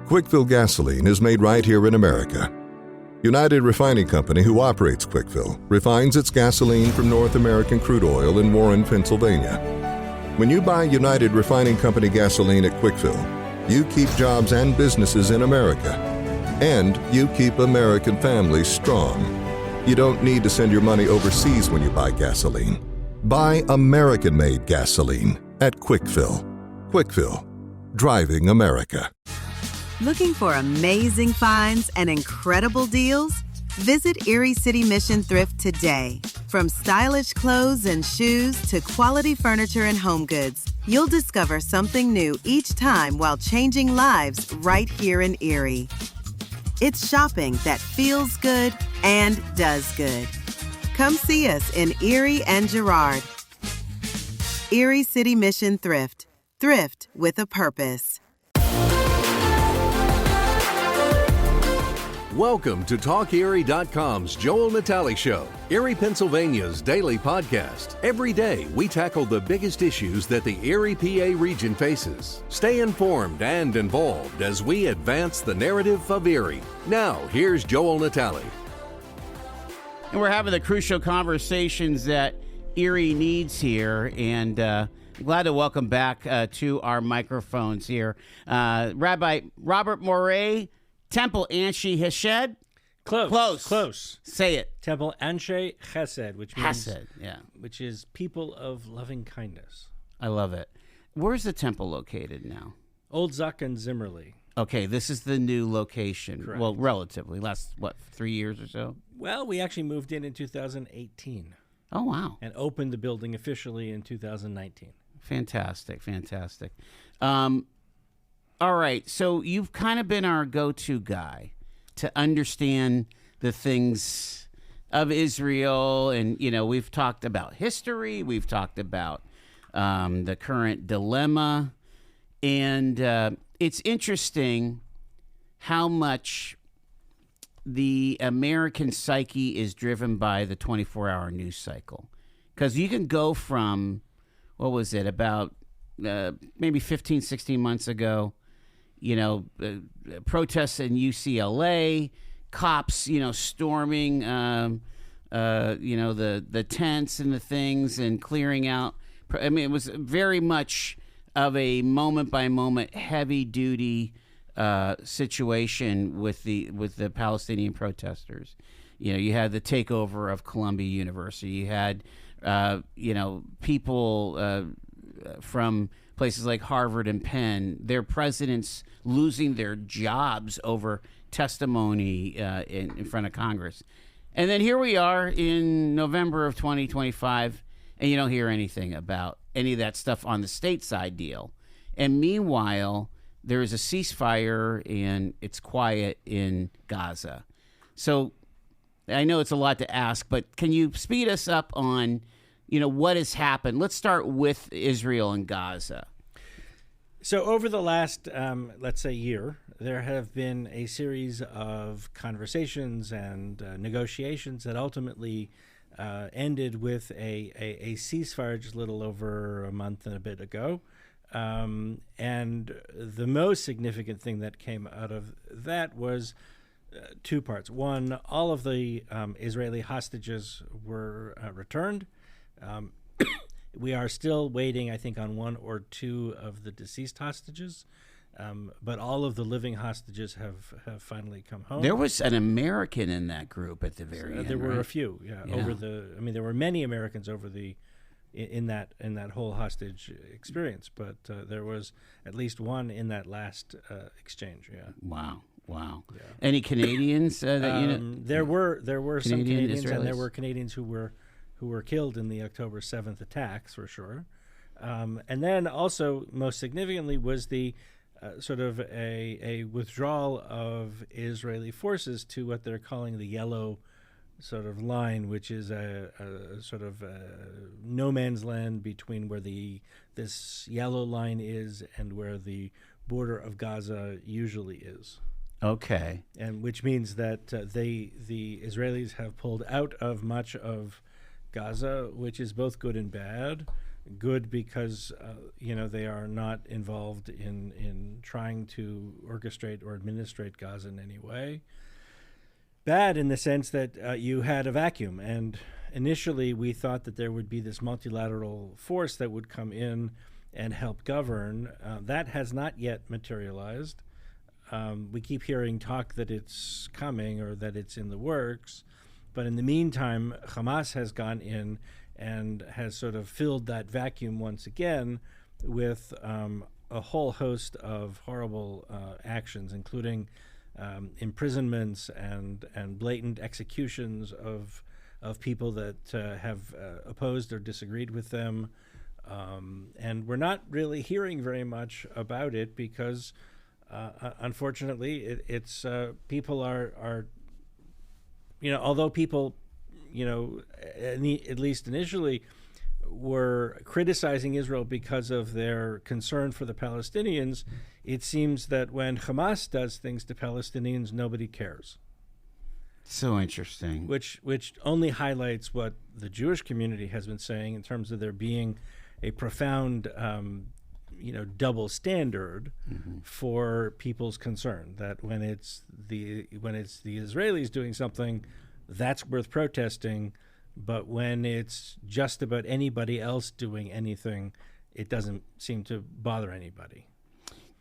Quickfill gasoline is made right here in America. United Refining Company, who operates Quickfill, refines its gasoline from North American crude oil in Warren, Pennsylvania. When you buy United Refining Company gasoline at Quickfill, you keep jobs and businesses in America, and you keep American families strong. You don't need to send your money overseas when you buy gasoline. Buy American-made gasoline at Quickfill. Quickfill, driving America. Looking for amazing finds and incredible deals? Visit Erie City Mission Thrift today. From stylish clothes and shoes to quality furniture and home goods, you'll discover something new each time while changing lives right here in Erie. It's shopping that feels good and does good. Come see us in Erie and Girard. Erie City Mission Thrift. Thrift with a purpose. Welcome to TalkErie.com's Joel Natale Show, Erie, Pennsylvania's daily podcast. Every day, we tackle the biggest issues that the Erie, PA region faces. Stay informed and involved as we advance the narrative of Erie. Now, here's Joel Natale. And we're having the crucial conversations that Erie needs here, and glad to welcome back to our microphones here Rabbi Robert Morais, Temple Anshe Hesed. Close. Say it. Temple Anshe Hesed, which means Hesed, yeah. Which is people of loving kindness. I love it. Where's the temple located now? Old Zuck and Zimmerly. Okay, this is the new location. Correct. Well, relatively. Last, 3 years or so? Well, we actually moved in 2018. Oh, wow. And opened the building officially in 2019. Fantastic. All right, so you've kind of been our go-to guy to understand the things of Israel, and, we've talked about history, we've talked about the current dilemma, and it's interesting how much the American psyche is driven by the 24-hour news cycle. Because you can go from, about maybe 15, 16 months ago, protests in UCLA, cops, storming, the tents and the things and clearing out. I mean, it was very much of a moment-by-moment, heavy-duty situation with the Palestinian protesters. You had the takeover of Columbia University. You had, people from places like Harvard and Penn, their presidents losing their jobs over testimony in front of Congress. And then here we are in November of 2025, and you don't hear anything about any of that stuff on the stateside deal. And meanwhile, there is a ceasefire, and it's quiet in Gaza. So I know it's a lot to ask, but can you speed us up on what has happened? Let's start with Israel and Gaza. So over the last, let's say, year, there have been a series of conversations and negotiations that ultimately ended with a ceasefire just a little over a month and a bit ago. And the most significant thing that came out of that was two parts. One, all of the Israeli hostages were returned. We are still waiting, I think, on one or two of the deceased hostages, but all of the living hostages have finally come home. There was an American in that group at the very end. There were right? a few, yeah. There were many Americans in that whole hostage experience, but there was at least one in that last exchange. Yeah. Wow. Yeah. Any Canadians that There were some Canadians, Israelis? And there were Canadians who were killed in the October 7th attacks, for sure. And then also, most significantly, was the sort of a withdrawal of Israeli forces to what they're calling the yellow sort of line, which is a sort of no man's land between where this yellow line is and where the border of Gaza usually is. Okay. And which means that the Israelis have pulled out of much of Gaza, which is both good and bad. good because they are not involved in trying to orchestrate or administrate Gaza in any way. Bad in the sense that you had a vacuum, and initially we thought that there would be this multilateral force that would come in and help govern. That has not yet materialized. We keep hearing talk that it's coming or that it's in the works, but in the meantime, Hamas has gone in and has sort of filled that vacuum once again with a whole host of horrible actions, including imprisonments and blatant executions of people that have opposed or disagreed with them. And we're not really hearing very much about it because, unfortunately, it's people are although people, at least initially, were criticizing Israel because of their concern for the Palestinians, it seems that when Hamas does things to Palestinians, nobody cares. So interesting. Which only highlights what the Jewish community has been saying in terms of there being a profound, double standard for people's concern. That when it's the Israelis doing something, that's worth protesting. But when it's just about anybody else doing anything, it doesn't seem to bother anybody.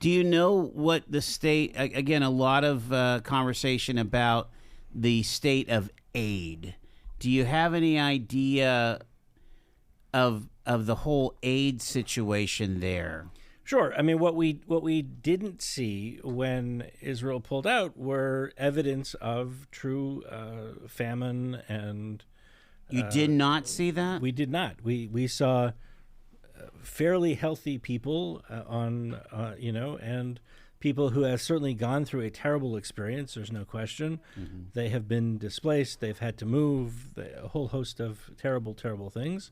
Do you know what the state, again, a lot of conversation about the state of aid. Do you have any idea of the whole aid situation there? Sure. I mean, what we didn't see when Israel pulled out were evidence of true famine and... You did not see that? We did not. We saw fairly healthy people and people who have certainly gone through a terrible experience. There's no question. Mm-hmm. They have been displaced. They've had to move. A whole host of terrible, terrible things.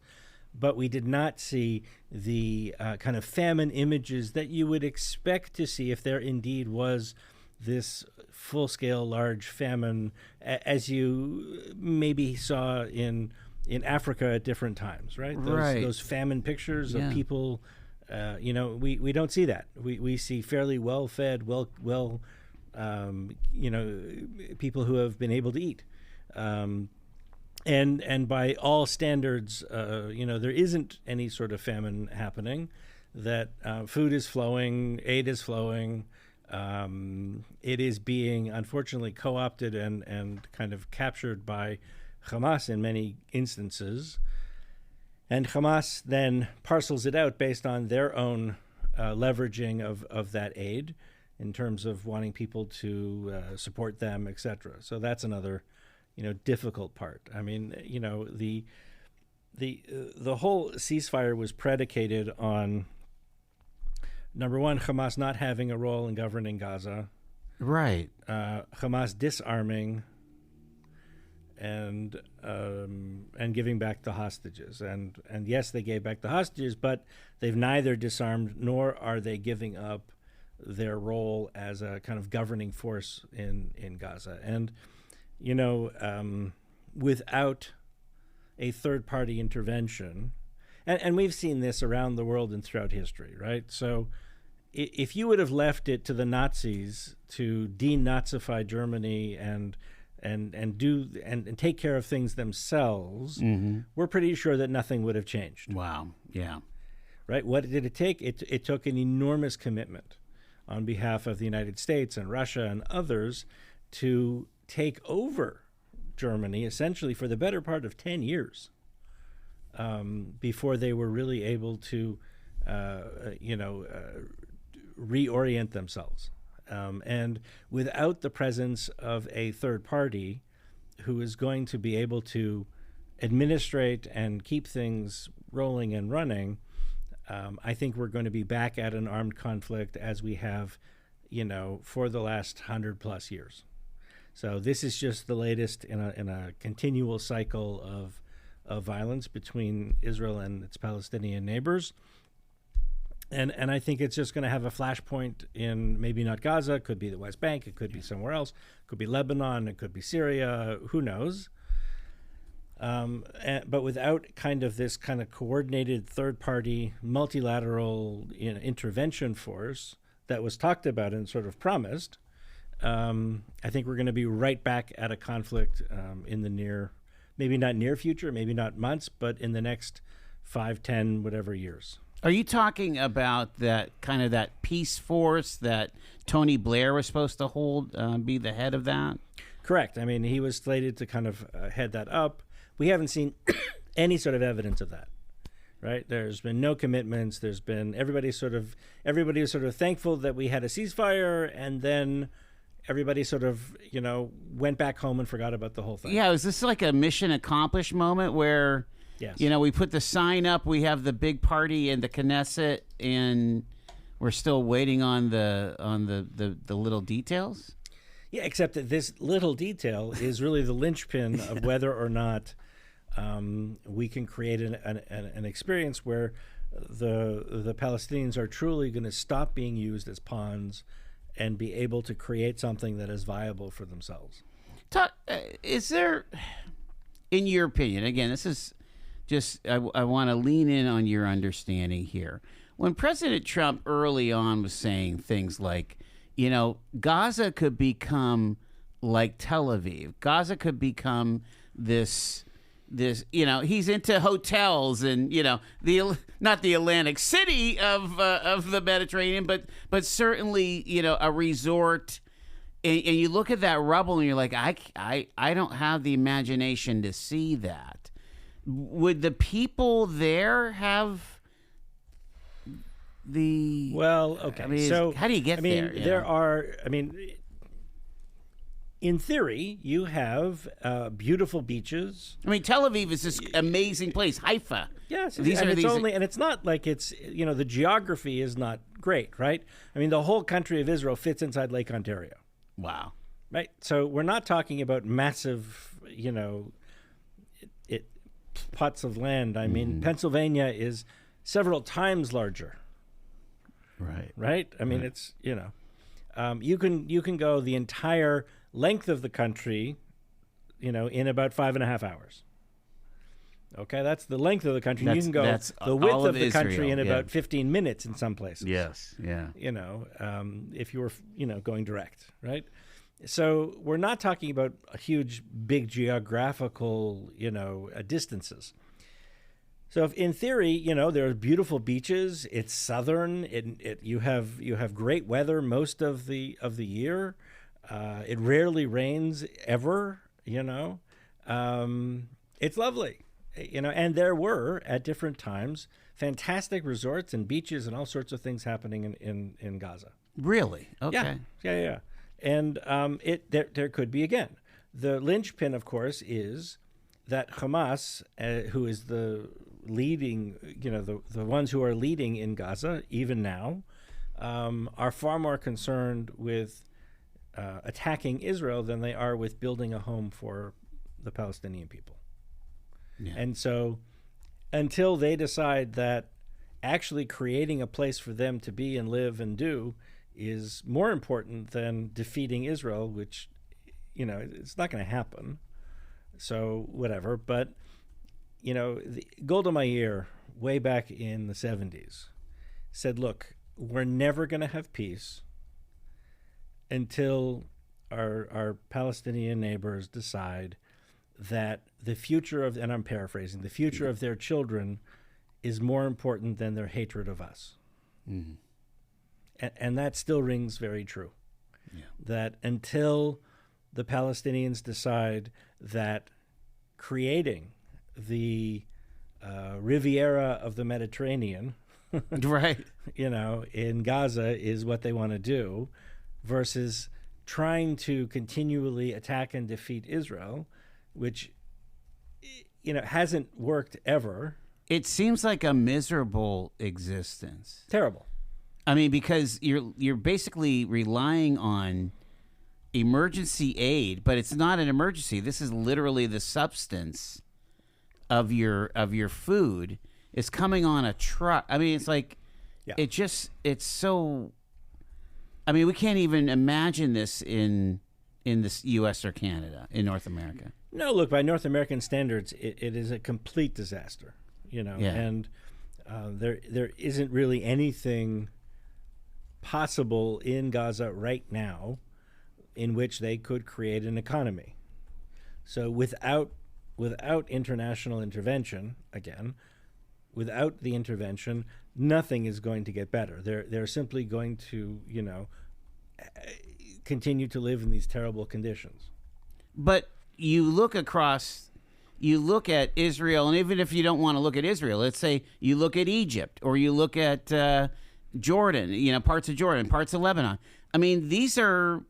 But we did not see the kind of famine images that you would expect to see if there indeed was this full-scale, large famine, as you maybe saw in Africa at different times, right? Those famine pictures of people, we don't see that. We see fairly well-fed, people who have been able to eat. And by all standards, there isn't any sort of famine happening, that food is flowing, aid is flowing. It is being, unfortunately, co-opted and kind of captured by Hamas in many instances. And Hamas then parcels it out based on their own leveraging of that aid in terms of wanting people to support them, etc. So that's another, difficult part. I mean, the whole ceasefire was predicated on, number one, Hamas not having a role in governing Gaza. Right. Hamas disarming and giving back the hostages. And yes, they gave back the hostages, but they've neither disarmed nor are they giving up their role as a kind of governing force in Gaza. And, without a third-party intervention, and we've seen this around the world and throughout history, right? So if you would have left it to the Nazis to denazify Germany and take care of things themselves, we're pretty sure that nothing would have changed. Wow. Yeah. Right? What did it take? It took an enormous commitment on behalf of the United States and Russia and others to take over Germany essentially for the better part of 10 years before they were really able to, reorient themselves. And without the presence of a third party who is going to be able to administrate and keep things rolling and running, I think we're going to be back at an armed conflict as we have, for the last 100+ years. So this is just the latest in a continual cycle of violence between Israel and its Palestinian neighbors. And I think it's just going to have a flashpoint in maybe not Gaza, it could be the West Bank, it could be somewhere else, it could be Lebanon, it could be Syria, who knows. but without kind of this kind of coordinated third-party multilateral intervention force that was talked about and sort of promised, I think we're going to be right back at a conflict in the maybe not near future, maybe not months, but in the next 5, 10, whatever years. Are you talking about that kind of that peace force that Tony Blair was supposed to hold, be the head of that? Correct. I mean, he was slated to kind of head that up. We haven't seen any sort of evidence of that, right? There's been no commitments. There's been everybody was sort of thankful that we had a ceasefire, and then everybody sort of went back home and forgot about the whole thing. Yeah, is this like a mission accomplished moment where? Yes. We put the sign up, we have the big party in the Knesset, and we're still waiting on the little details? Yeah, except that this little detail is really the linchpin of whether or not we can create an experience where the Palestinians are truly going to stop being used as pawns and be able to create something that is viable for themselves. Is there, in your opinion, again, this is just, I want to lean in on your understanding here. When President Trump early on was saying things like, Gaza could become like Tel Aviv. Gaza could become this, he's into hotels and, not the Atlantic City of the Mediterranean, but certainly, a resort. And you look at that rubble and you're like, I don't have the imagination to see that. Would the people there have the... Well, okay. I mean, so how do you get there? There are... in theory, you have beautiful beaches. Tel Aviv is this amazing place. Haifa. Yes, and it's not like it's, the geography is not great, right? The whole country of Israel fits inside Lake Ontario. Wow. Right? So we're not talking about massive, plots of land. Pennsylvania is several times larger. Right? It's, you can go the entire length of the country, in about 5.5 hours. Okay, that's the length of the country. You can go the width of the country in about 15 minutes in some places. Yes, yeah. If you were, going direct, right? So we're not talking about a huge, big geographical, distances. So if in theory, there are beautiful beaches. It's southern. You have great weather most of the year. It rarely rains ever. It's lovely. And there were at different times fantastic resorts and beaches and all sorts of things happening in Gaza. Really? Okay. Yeah. And there could be again. The linchpin, of course, is that Hamas, who is the leading, the ones who are leading in Gaza, even now, are far more concerned with attacking Israel than they are with building a home for the Palestinian people. Yeah. And so until they decide that actually creating a place for them to be and live and do is more important than defeating Israel, which, it's not going to happen. So whatever. But, Golda Meir, way back in the 70s, said, look, we're never going to have peace until our Palestinian neighbors decide that the future of, and I'm paraphrasing, the future of their children is more important than their hatred of us. Mm-hmm. And that still rings very true. Yeah. That until the Palestinians decide that creating the Riviera of the Mediterranean, right, in Gaza is what they want to do, versus trying to continually attack and defeat Israel, which hasn't worked ever. It seems like a miserable existence. Terrible. Because you're basically relying on emergency aid, but it's not an emergency. This is literally the substance of your food is coming on a truck. It's like, yeah. It's so. We can't even imagine this in the U.S. or Canada, in North America. No, look, by North American standards, it is a complete disaster, and there isn't really anything possible in Gaza right now in which they could create an economy. So without international intervention, again, without the intervention, nothing is going to get better. They're simply going to, continue to live in these terrible conditions. But you look at Israel, and even if you don't want to look at Israel, let's say you look at Egypt or you look at Jordan, parts of Jordan, parts of Lebanon. I mean, these are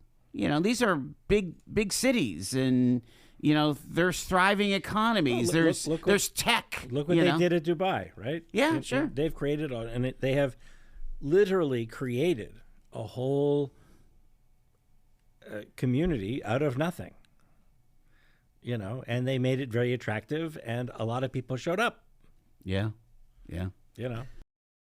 big cities, and there's thriving economies. There's tech. Look what they did at Dubai, right? Yeah, sure. They've created, and they have literally created a whole community out of nothing. And they made it very attractive, and a lot of people showed up. Yeah.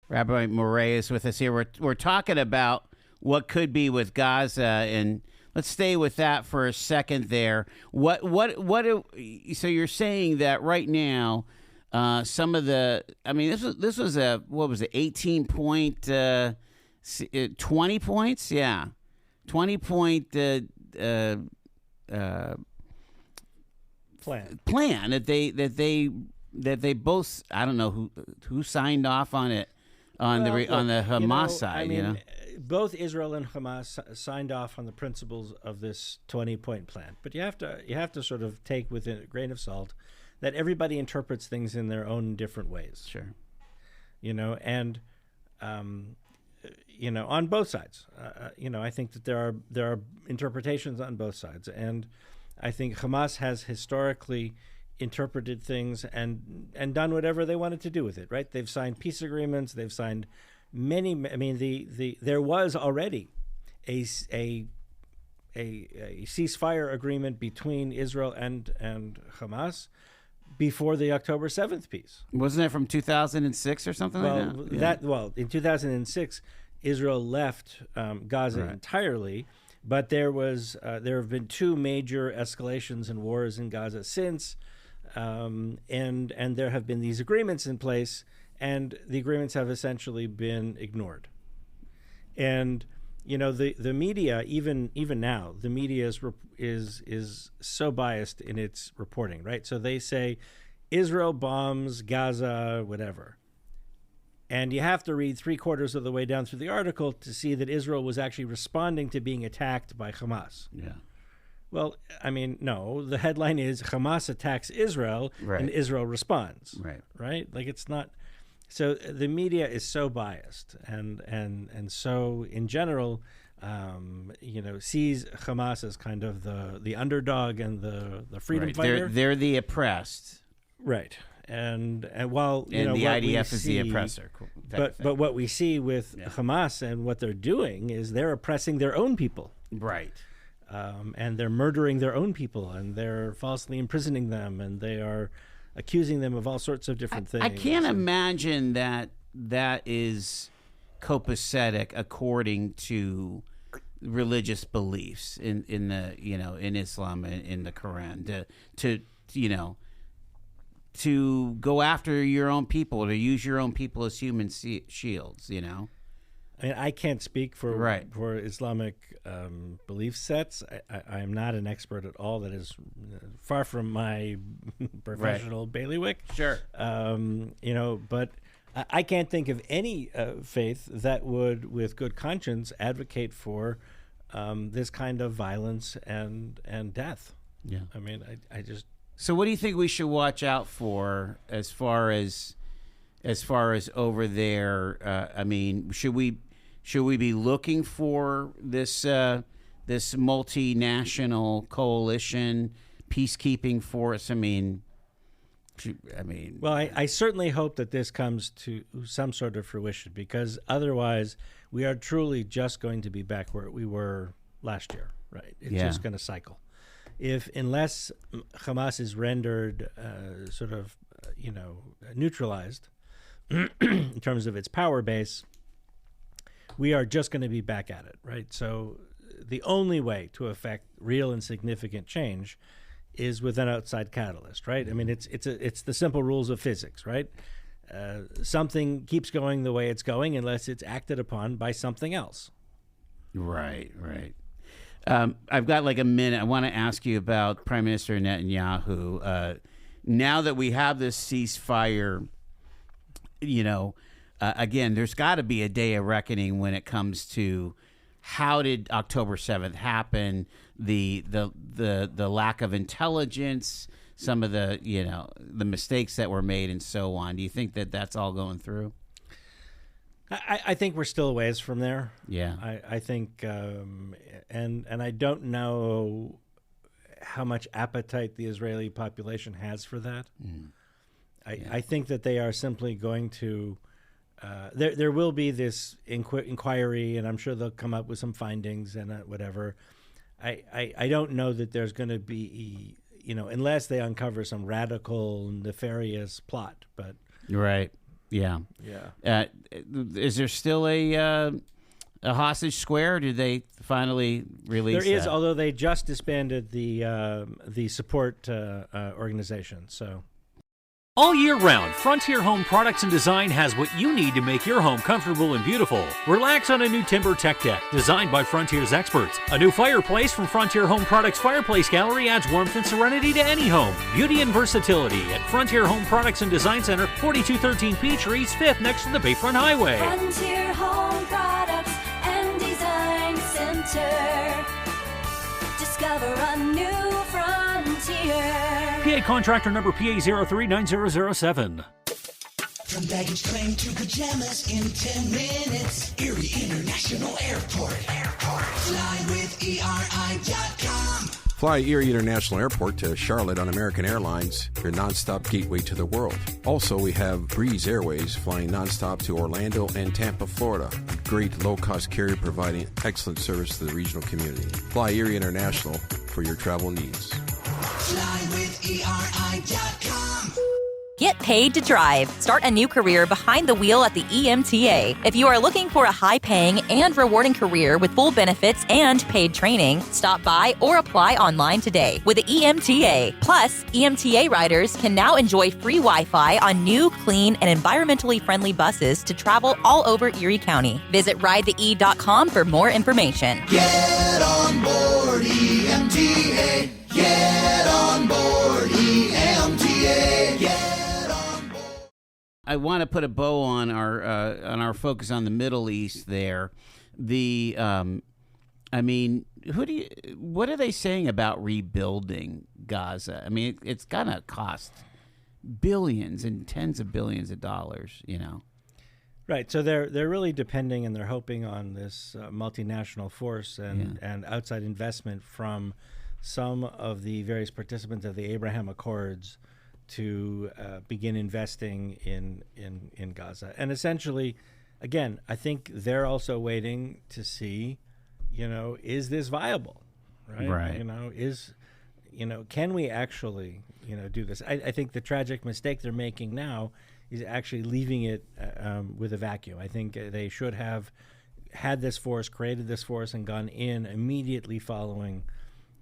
Rabbi Morais is with us here. We're talking about what could be with Gaza, and let's stay with that for a second there. So you're saying that right now, some of this was a, what was it, 18 point, 20 points? Yeah. 20 point, plan that they both, I don't know who signed off on it on the Hamas side. Both Israel and Hamas signed off on the principles of this 20-point plan, but you have to sort of take with a grain of salt that everybody interprets things in their own different ways. Sure. And on both sides, I think that there are interpretations on both sides, and I think Hamas has historically interpreted things and done whatever they wanted to do with it. Right? They've signed peace agreements. They've signed many. I mean, there was already a ceasefire agreement between Israel and Hamas before the October 7th peace. Wasn't that from 2006 or something like that? Yeah. In 2006, Israel left Gaza entirely. But there have been two major escalations and wars in Gaza since, and there have been these agreements in place, and the agreements have essentially been ignored. And the media, even now, the media is so biased in its reporting, right? So they say Israel bombs Gaza, whatever. And you have to read 3/4 of the way down through the article to see that Israel was actually responding to being attacked by Hamas. Yeah. Well, I mean, no. The headline is Hamas attacks Israel and Israel responds. Right? Like, it's not. So the media is so biased, and so in general, sees Hamas as kind of the underdog and the freedom fighter. They're the oppressed. Right. And while the IDF is the oppressor, but what we see with Hamas and what they're doing is they're oppressing their own people, right? And they're murdering their own people, and they're falsely imprisoning them, and they are accusing them of all sorts of different things. I can't imagine that is copacetic according to religious beliefs in Islam and in the Quran to go after your own people, to use your own people as human shields, I mean, I can't speak for Islamic belief sets. I am not an expert at all. That is far from my professional bailiwick. Sure. But I can't think of any faith that would, with good conscience, advocate for this kind of violence and death. Yeah. I mean, I just. So what do you think we should watch out for as far as over there? I mean, should we be looking for this multinational coalition, peacekeeping force? Well, I certainly hope that this comes to some sort of fruition, because otherwise we are truly just going to be back where we were last year, right? It's just going to cycle. Unless Hamas is rendered neutralized in terms of its power base, we are just going to be back at it, right? So the only way to affect real and significant change is with an outside catalyst, right? I mean, it's the simple rules of physics, right? Something keeps going the way it's going unless it's acted upon by something else. Right. I've got like a minute. I want to ask you about Prime Minister Netanyahu. Now that we have this ceasefire, again, there's got to be a day of reckoning when it comes to how did October 7th happen, the lack of intelligence, some of the the mistakes that were made, and so on. Do you think that that's all going through? I think we're still a ways from there. Yeah. I think, and I don't know how much appetite the Israeli population has for that. I think that they are simply going to. There will be this inquiry, and I'm sure they'll come up with some findings and whatever. I don't know that there's going to be, unless they uncover some radical, nefarious plot. But right, yeah. Is there still a hostage square? Or did they finally release? There is, that? Although they just disbanded the support organization. So. All year round, Frontier Home Products and Design has what you need to make your home comfortable and beautiful. Relax on a new timber tech deck designed by Frontier's experts. A new fireplace from Frontier Home Products Fireplace Gallery adds warmth and serenity to any home. Beauty and versatility at Frontier Home Products and Design Center, 4213 Peachtree, East 5th, next to the Bayfront Highway. Frontier Home Products and Design Center. Discover a new frontier. PA contractor number PA039007. From baggage claim to pajamas in 10 minutes. Erie International Airport. Fly with ERI.com. Fly Erie International Airport to Charlotte on American Airlines, your nonstop gateway to the world. Also, we have Breeze Airways flying nonstop to Orlando and Tampa, Florida. A great low-cost carrier providing excellent service to the regional community. Fly Erie International for your travel needs. Fly with ERI.com. Get paid to drive. Start a new career behind the wheel at the EMTA. If you are looking for a high-paying and rewarding career with full benefits and paid training, stop by or apply online today with the EMTA. Plus, EMTA riders can now enjoy free Wi-Fi on new, clean, and environmentally friendly buses to travel all over Erie County. Visit ridethee.com for more information. Get on board EMTA. Get on board EMTA. Get on board. I want to put a bow on our focus on the Middle East. There, what are they saying about rebuilding Gaza? I mean, it's gonna cost billions and tens of billions of dollars. Right, so they're really depending and they're hoping on this multinational force and outside investment from some of the various participants of the Abraham Accords to begin investing in Gaza. And essentially, again, I think they're also waiting to see, is this viable, right? Right. Can we actually, do this? I think the tragic mistake they're making now is actually leaving it with a vacuum. I think they should have had this force, created this force, and gone in immediately following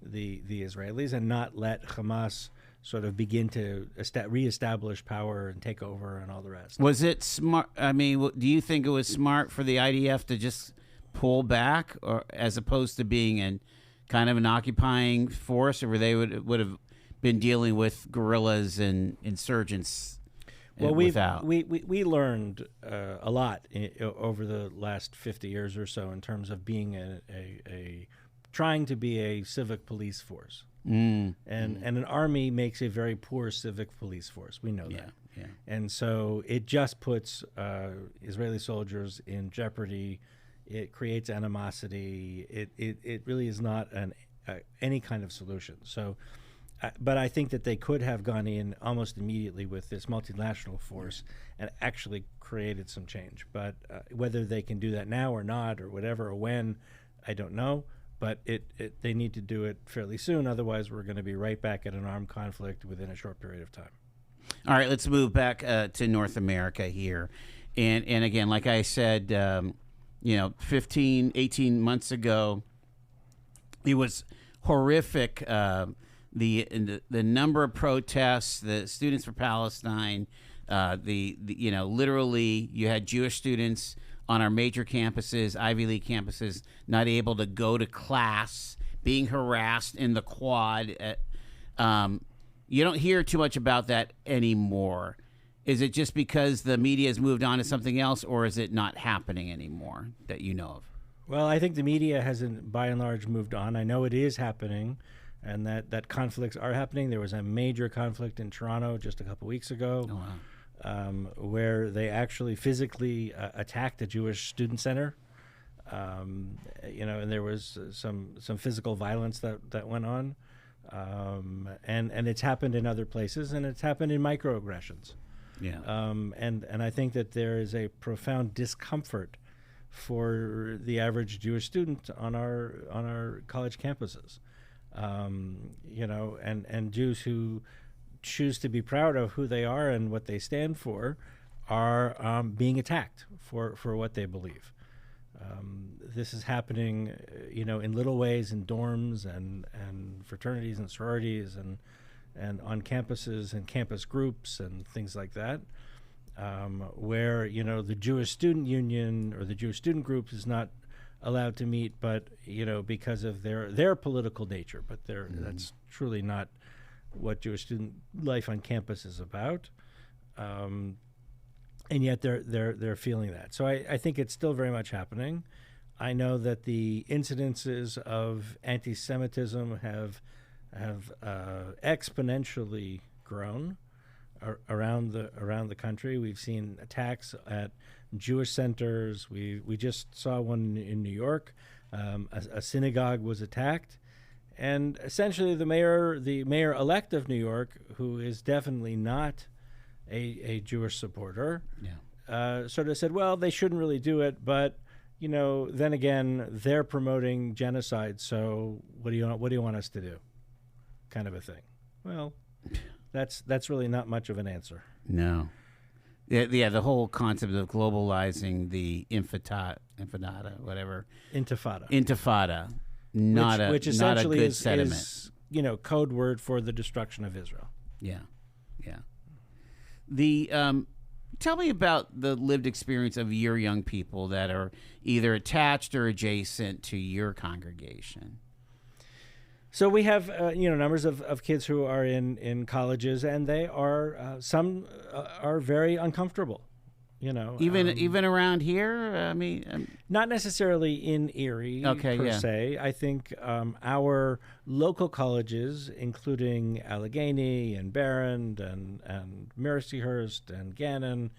the Israelis and not let Hamas sort of begin to reestablish power and take over and all the rest. Was it smart? I mean, do you think it was smart for the IDF to just pull back, or as opposed to being an occupying force, or they would have been dealing with guerrillas and insurgents? Well, we learned a lot over the last 50 years or so in terms of being a trying to be a civic police force. And an army makes a very poor civic police force. We know that. Yeah. And so it just puts Israeli soldiers in jeopardy. It creates animosity. It really is not any kind of solution. So, but I think that they could have gone in almost immediately with this multinational force and actually created some change. But whether they can do that now or not or whatever or when, I don't know. But they need to do it fairly soon. Otherwise, we're going to be right back at an armed conflict within a short period of time. All right, let's move back to North America here. And again, like I said, 15, 18 months ago, it was horrific, the number of protests, the Students for Palestine, literally you had Jewish students on our major campuses, Ivy League campuses, not able to go to class, being harassed in the quad. You don't hear too much about that anymore. Is it just because the media has moved on to something else, or is it not happening anymore that you know of? Well, I think the media hasn't, by and large, moved on. I know it is happening, and that conflicts are happening. There was a major conflict in Toronto just a couple weeks ago. Oh, wow. Where they actually physically attacked a Jewish student center, and there was some physical violence that went on, and it's happened in other places, and it's happened in microaggressions. Yeah. And I think that there is a profound discomfort for the average Jewish student on our college campuses, and Jews who choose to be proud of who they are and what they stand for are being attacked for what they believe. This is happening, in little ways in dorms and fraternities and sororities and on campuses and campus groups and things like that, where, the Jewish Student Union or the Jewish student group is not allowed to meet, but, because of their political nature, but that's truly not what Jewish student life on campus is about, and yet they're feeling that. So I think it's still very much happening. I know that the incidences of anti-Semitism have exponentially grown around the country. We've seen attacks at Jewish centers. We just saw one in New York. A synagogue was attacked. And essentially, the mayor-elect of New York, who is definitely not a Jewish supporter, sort of said, well, they shouldn't really do it, but then again, they're promoting genocide. So what do you want us to do? Kind of a thing. Well, that's really not much of an answer. No. Yeah. The whole concept of globalizing the intifada. Which essentially not a good sentiment. is code word for the destruction of Israel. Yeah. The tell me about the lived experience of your young people that are either attached or adjacent to your congregation. So we have numbers of kids who are in colleges, and they are some are very uncomfortable. Even around here, I mean, not necessarily in Erie per se. I think our local colleges, including Allegheny and Barron and Mercyhurst and Gannon,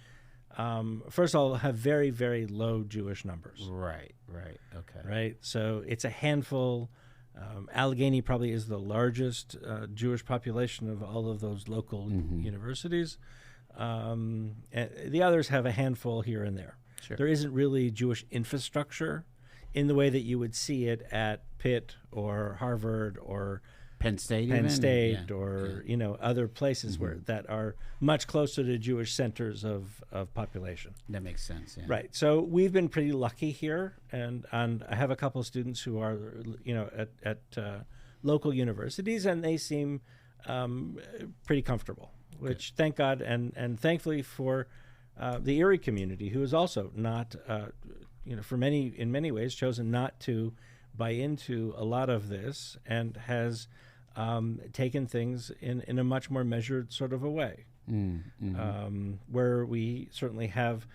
first of all, have very, very low Jewish numbers. Right. Okay. Right. So it's a handful. Allegheny probably is the largest Jewish population of all of those local universities. And the others have a handful here and there. Sure. There isn't really Jewish infrastructure in the way that you would see it at Pitt or Harvard or Penn State, or other places where that are much closer to Jewish centers of population. That makes sense. Yeah. Right. So we've been pretty lucky here, and I have a couple of students who are at local universities, and they seem pretty comfortable. Which, thank God, and thankfully for the Erie community, who is also not, in many ways, chosen not to buy into a lot of this, and has taken things in a much more measured sort of a way, where we certainly have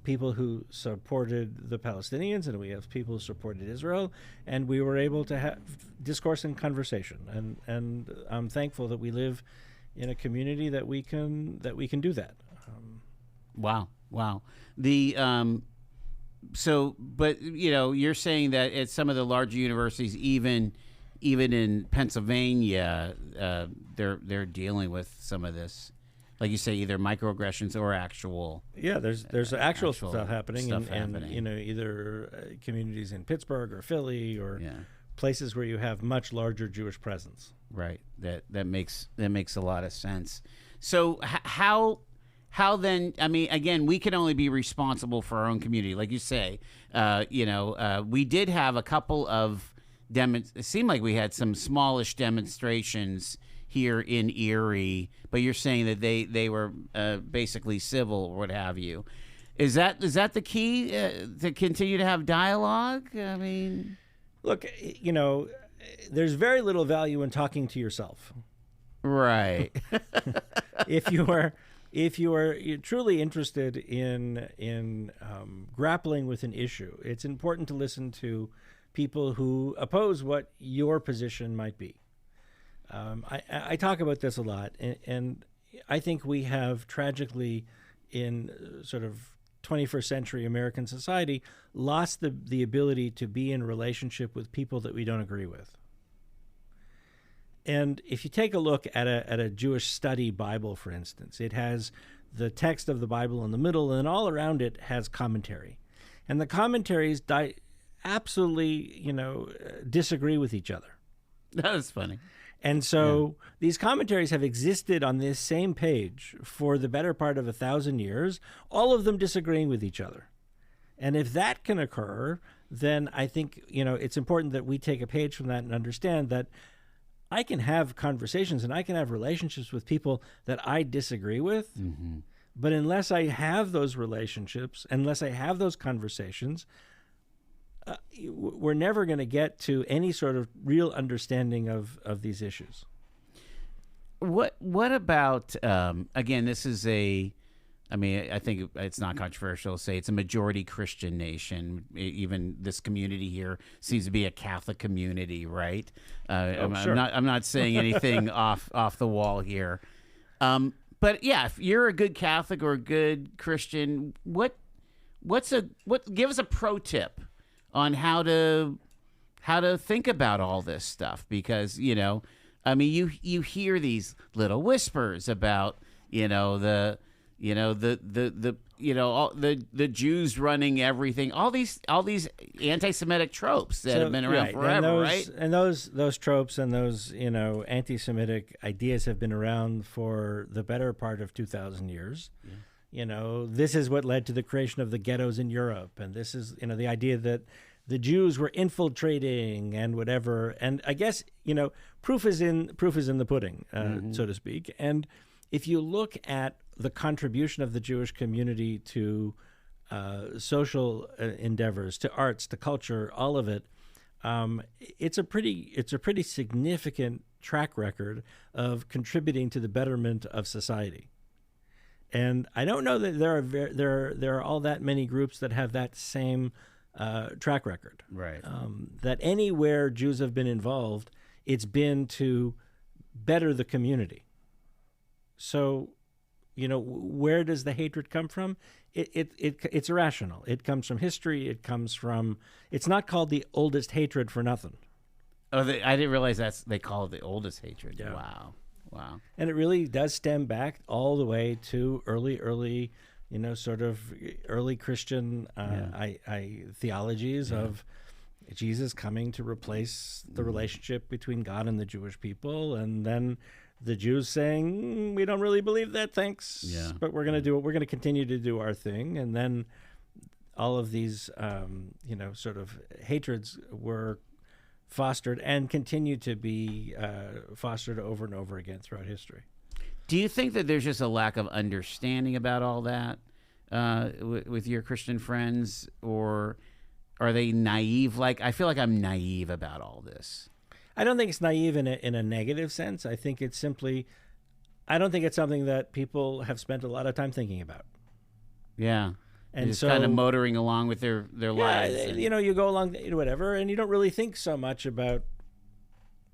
people who supported the Palestinians, and we have people who supported Israel, and we were able to have discourse and conversation, and I'm thankful that we live in a community that we can do that. Wow. The but you're saying that at some of the larger universities, even in Pennsylvania, they're dealing with some of this, like you say, either microaggressions or actual. Yeah, there's actual stuff happening, in either communities in Pittsburgh or Philly or places where you have much larger Jewish presence. Right. That makes a lot of sense. So how then? I mean, again, we can only be responsible for our own community, like you say. We did have a couple of it seemed like we had some smallish demonstrations here in Erie, but you're saying that they were basically civil or what have you. Is that the key to continue to have dialogue? I mean, look, there's very little value in talking to yourself. Right. If you are truly interested in grappling with an issue, it's important to listen to people who oppose what your position might be. I talk about this a lot, and I think we have tragically, in sort of 21st century American society, lost the ability to be in relationship with people that we don't agree with. And if you take a look at a Jewish study Bible, for instance, it has the text of the Bible in the middle, and all around it has commentary. And the commentaries absolutely, disagree with each other. That was funny. And so these commentaries have existed on this same page for the better part of 1,000 years, all of them disagreeing with each other. And if that can occur, then I think, it's important that we take a page from that and understand that I can have conversations and I can have relationships with people that I disagree with. Mm-hmm. But unless I have those relationships, unless I have those conversations, we're never going to get to any sort of real understanding of these issues. What about, again, this is I think it's not controversial to say it's a majority Christian nation. Even this community here seems to be a Catholic community, right? Sure. I'm not saying anything off the wall here. But yeah, if you're a good Catholic or a good Christian, give us a pro tip on how to think about all this stuff, because you hear these little whispers about the Jews running everything, all these anti-Semitic tropes that have been around forever, right? And those tropes and those anti-Semitic ideas have been around for the better part of 2,000 years. Yeah. This is what led to the creation of the ghettos in Europe, and this is the idea that the Jews were infiltrating and whatever. And I guess proof is in the pudding, so to speak. And if you look at the contribution of the Jewish community to social endeavors, to arts, to culture, all of it, it's a pretty significant track record of contributing to the betterment of society. And I don't know that there are all that many groups that have that same track record. Right. That anywhere Jews have been involved, it's been to better the community. So, where does the hatred come from? It's irrational. It comes from history. It's not called the oldest hatred for nothing. Oh, I didn't realize they call it the oldest hatred. Yeah. Wow. And it really does stem back all the way to early, sort of early Christian theologies of Jesus coming to replace the relationship between God and the Jewish people, and then the Jews saying, we don't really believe that, thanks, but we're going to do it. We're going to continue to do our thing. And then all of these, sort of hatreds were fostered and continue to be fostered over and over again throughout history. Do you think that there's just a lack of understanding about all that with your Christian friends, or are they naive? Like, I feel like I'm naive about all this. I don't think it's naive in a negative sense. I think it's simply, I don't think it's something that people have spent a lot of time thinking about. Yeah. And just so kind of motoring along with their lives. And, you go along, whatever, and you don't really think so much about,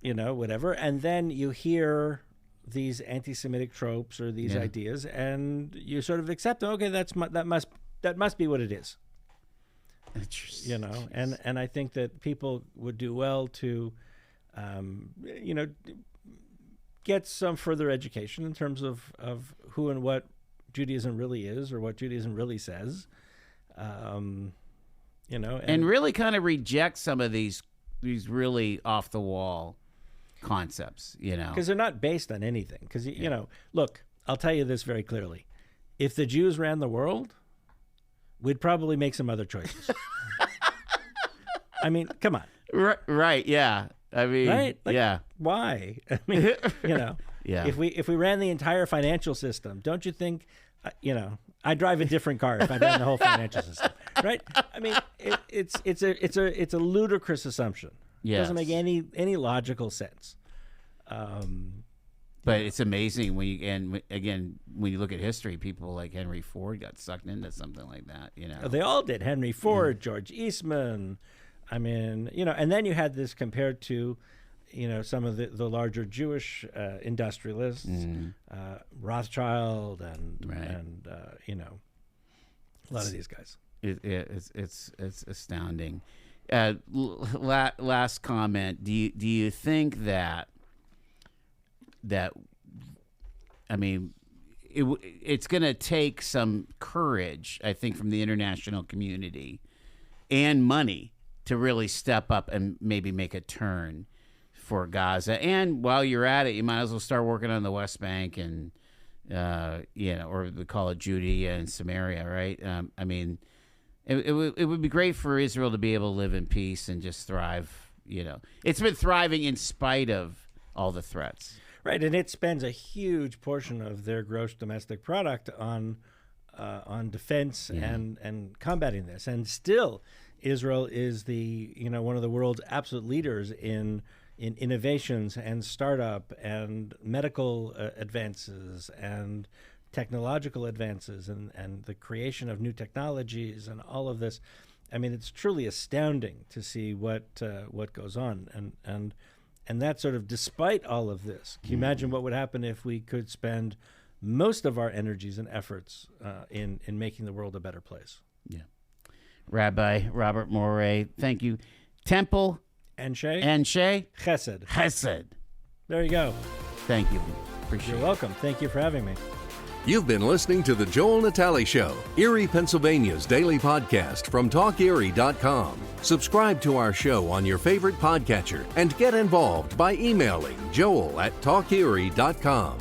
whatever. And then you hear these anti-Semitic tropes or these ideas, and you sort of accept them. Okay, that must be what it is. And I think that people would do well to, get some further education in terms of who and what Judaism really is, or what Judaism really says, and really kind of reject some of these really off the wall concepts, because they're not based on anything. Because look, I'll tell you this very clearly: if the Jews ran the world, we'd probably make some other choices. I mean, come on. Right. Yeah. I mean, Right? Like, yeah. Why? I mean, Yeah. if we ran the entire financial system, don't you think, I'd drive a different car if I ran the whole financial system, right? I mean, it's a ludicrous assumption. It Yes. doesn't make any logical sense. But it's amazing when you look at history, people like Henry Ford got sucked into something like that. They all did. Henry Ford, George Eastman. I mean, and then you had this compared to, some of the larger Jewish industrialists, Rothschild and a lot of these guys. It's astounding. Last comment. Do you think that I mean, it's going to take some courage, I think, from the international community and money to really step up and maybe make a turn for Gaza. And while you're at it, you might as well start working on the West Bank and, or we call it Judea and Samaria, right? I mean, it would be great for Israel to be able to live in peace and just thrive. It's been thriving in spite of all the threats. Right, and it spends a huge portion of their gross domestic product on defense and combating this. And still, Israel is the one of the world's absolute leaders in innovations and startup and medical advances and technological advances and the creation of new technologies and all of this. I mean, it's truly astounding to see what goes on and that sort of despite all of this. Can you imagine what would happen if we could spend most of our energies and efforts in making the world a better place? Yeah. Rabbi Robert Morais, thank you. Temple. Anshe. Hesed. Hesed. There you go. Thank you. Appreciate it. You're welcome. Thank you for having me. You've been listening to The Joel Natale Show, Erie, Pennsylvania's daily podcast from TalkErie.com. Subscribe to our show on your favorite podcatcher and get involved by emailing joel@TalkErie.com.